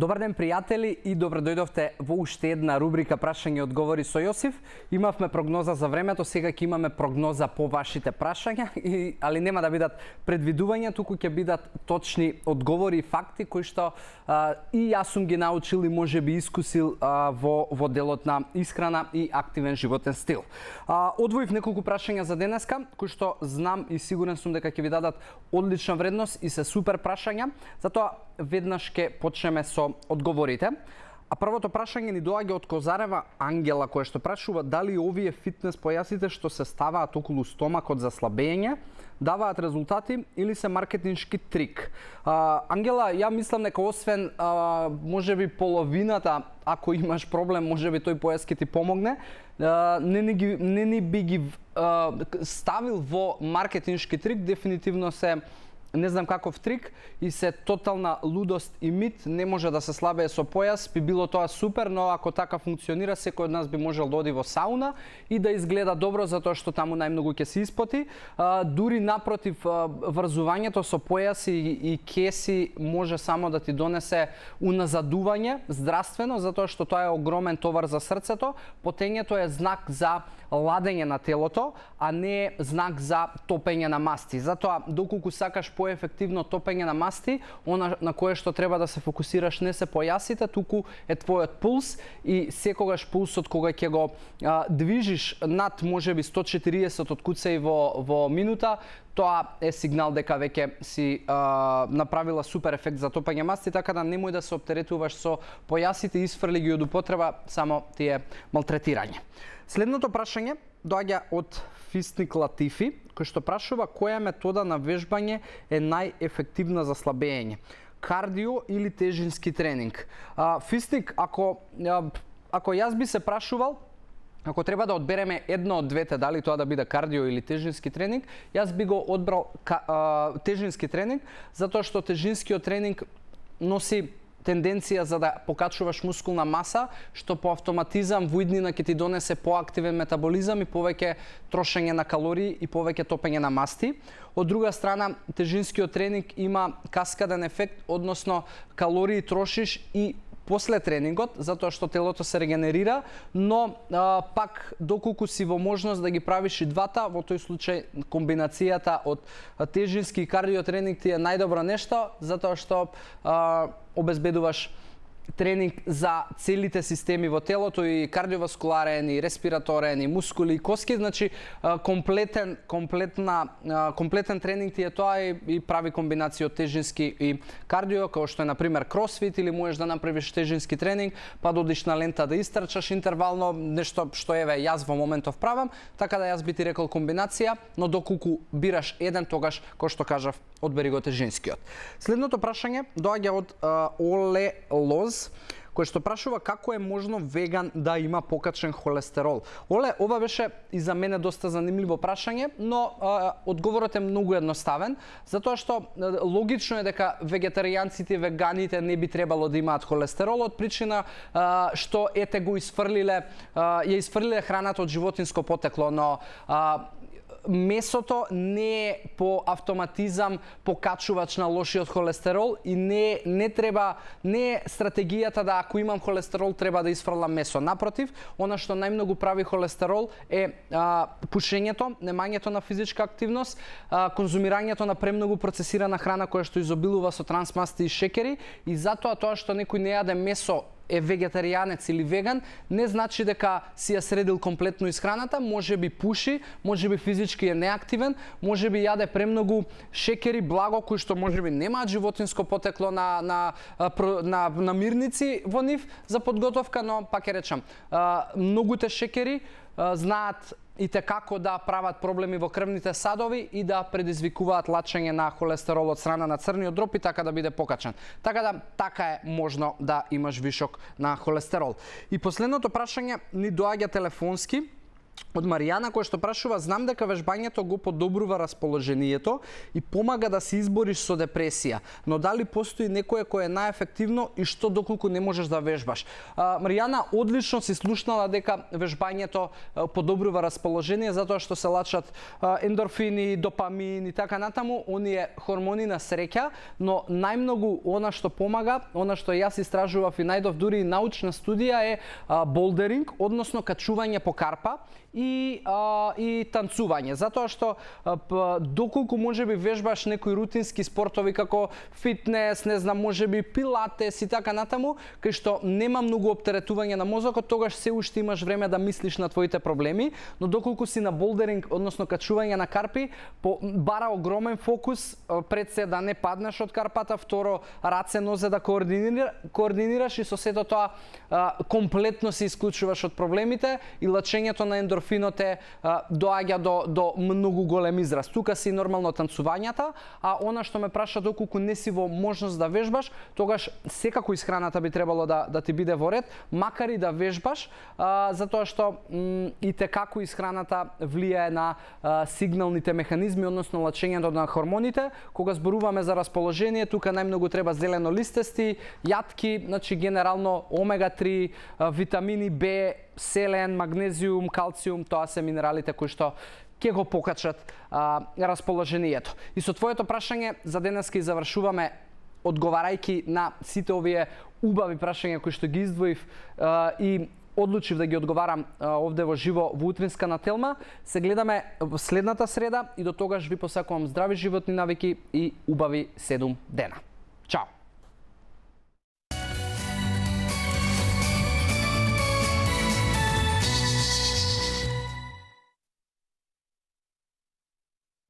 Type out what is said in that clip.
Добар ден, пријатели, и добро дојдовте во уште една рубрика Прашање и одговори со Јосиф. Имавме прогноза за времето, сега ќе имаме прогноза по вашите прашања, али нема да бидат предвидувања, туку ќе бидат точни одговори и факти кои што и јас сум ги научил и можеби искусил во делот на исхрана и активен животен стил. Одвоив неколку прашања за денеска, кои што знам и сигурен сум дека ќе ви дадат одлична вредност и се супер прашања, затоа веднаш ќе почнеме со одговорите. А првото прашање ни доаѓа од Козарева Ангела, која што прашува дали овие фитнес појасите што се ставаат околу стомакот за слабење даваат резултати или се маркетиншки трик. Ангела, ја мислам дека освен можеби половината, ако имаш проблем, можеби тој појас ќе ти помогне, не ни би ги ставил во маркетиншки трик, дефинитивно се не знам каков трик и се тотална лудост и мит, не може да се слабее со појас, би било тоа супер, но ако така функционира, секој од нас би можел да оди во сауна и да изгледа добро, затоа што таму најмногу ќе се испоти. Дури напротив, врзувањето со појас и кеси може само да ти донесе уназадување здравствено, затоа што тоа е огромен товар за срцето. Потењето е знак за ладење на телото, а не знак за топење на масти. Затоа, доколку сакаш поефективно топење на масти, она на кое што треба да се фокусираш не се појасите, туку е твојот пулс, и секогаш пулсот кога ќе го движиш над можеби 140 откуцаи во минута, тоа е сигнал дека веќе си направила супер ефект за топење масти, така да немој да се оптеретуваш со појасите, исфрли ги од употреба, само ти е малтретирање. Следното прашање доаѓа од Фисник Латифи, кој што прашува која метода на вежбање е најефективна за слабење, кардио или тежински тренинг. Фисник, ако јас би се прашувал, ако треба да одбереме едно од двете, дали тоа да биде кардио или тежински тренинг, јас би го одбрал тежински тренинг, затоа што тежинскиот тренинг носи тенденција за да покачуваш мускулна маса, што по автоматизам во иднина ќе ти донесе поактивен метаболизам и повеќе трошење на калории и повеќе топење на масти. Од друга страна, тежинскиот тренинг има каскаден ефект, односно калории трошиш и после тренингот, затоа што телото се регенерира, но пак доколку си во можност да ги правиш и двата, во тој случај комбинацијата од тежински и кардио тренинг ти е најдобро нешто, затоа што обезбедуваш тренинг за целите системи во телото, и кардиоваскуларен, и респираторен, и мускули, и коски, значи комплетен тренинг ти е тоа, и прави комбинација од тежински и кардио, како што е на пример кросфит, или можеш да направиш тежински тренинг, па да одиш на лента да истрчаш интервално, нешто што еве јас во моментов правам, така да јас би ти рекол комбинација, но доколку бираш еден, тогаш, кој што кажав, одбери го тежинскиот. Следното прашање доаѓа од Оле Лоз, кој што прашува како е можно веган да има покачен холестерол. Оле, ова беше и за мене доста занимливо прашање, но одговорот е многу едноставен, затоа што логично е дека вегетаријанците и веганите не би требало да имаат холестерол, од причина што ја изфрлиле храната од животинско потекло, но месото не е по автоматизам покачувач на лошиот холестерол и не е стратегијата да ако имам холестерол треба да исфрлам месо. Напротив, она што најмногу прави холестерол е пушењето, немањето на физичка активност, конзумирањето на премногу процесирана храна која што изобилува со трансмасти и шекери, и затоа тоа што некој не јаде месо е вегетаријанец или веган, не значи дека си ја средил комплетно исхраната, можеби пуши, можеби физички е неактивен, можеби јаде премногу шекери, благо, кои што можеби немаат животинско потекло на мирници во нив за подготовка, но пак ќе речам, многуте шекери знаат и те како да прават проблеми во крвните садови и да предизвикуваат лачење на холестерол од страна на црниот дроб и така да биде покачен. Така е можно да имаш вишок на холестерол. И последното прашање ни доаѓа телефонски Од Маријана која што прашува, знам дека вежбањето го подобрува расположението и помага да се избориш со депресија, но дали постои некое кое е најефективно и што доколку не можеш да вежбаш? Маријана, одлично си слушнала дека вежбањето подобрува расположение затоа што се лачат ендорфини, допамин и така натаму, оние хормони на среќа, но најмногу она што помага, она што јас истражував и најдов дури и научна студија е болдеринг, односно качување по карпа и танцување, затоа што доколку можеби вежбаш некои рутински спортови како фитнес, не знам, можеби пилатес и така натаму, кај што нема многу оптеретување на мозокот, тогаш се уште имаш време да мислиш на твоите проблеми, но доколку си на болдеринг, односно качување на карпи, бара огромен фокус, пред се да не паднеш од карпата, второ раце, нозе да координираш и со сето тоа комплетно се исклучуваш од проблемите и лачењето на ендорфиноте доаѓа до многу голем израз. Тука си нормално танцувањата, а она што ме праша доколку не си во можност да вежбаш, тогаш секако исхраната би требало да ти биде во ред, макар и да вежбаш, затоа што и те како исхраната влијае на сигналните механизми, односно лачењето на хормоните. Кога зборуваме за расположение, тука најмногу треба зелено листести, јатки, значи генерално омега-3, витамини Б, селен, магнезиум, калциум, тоа се минералите кои што ќе го покачат расположението. И со твоето прашање за денеска и завршуваме, одговарајќи на сите овие убави прашања кои што ги издвоив и одлучив да ги одговарам овде во живо во утринска на Телма. Се гледаме следната среда и до тогаш ви посакувам здрави животни навики и убави 7 дена. Чао!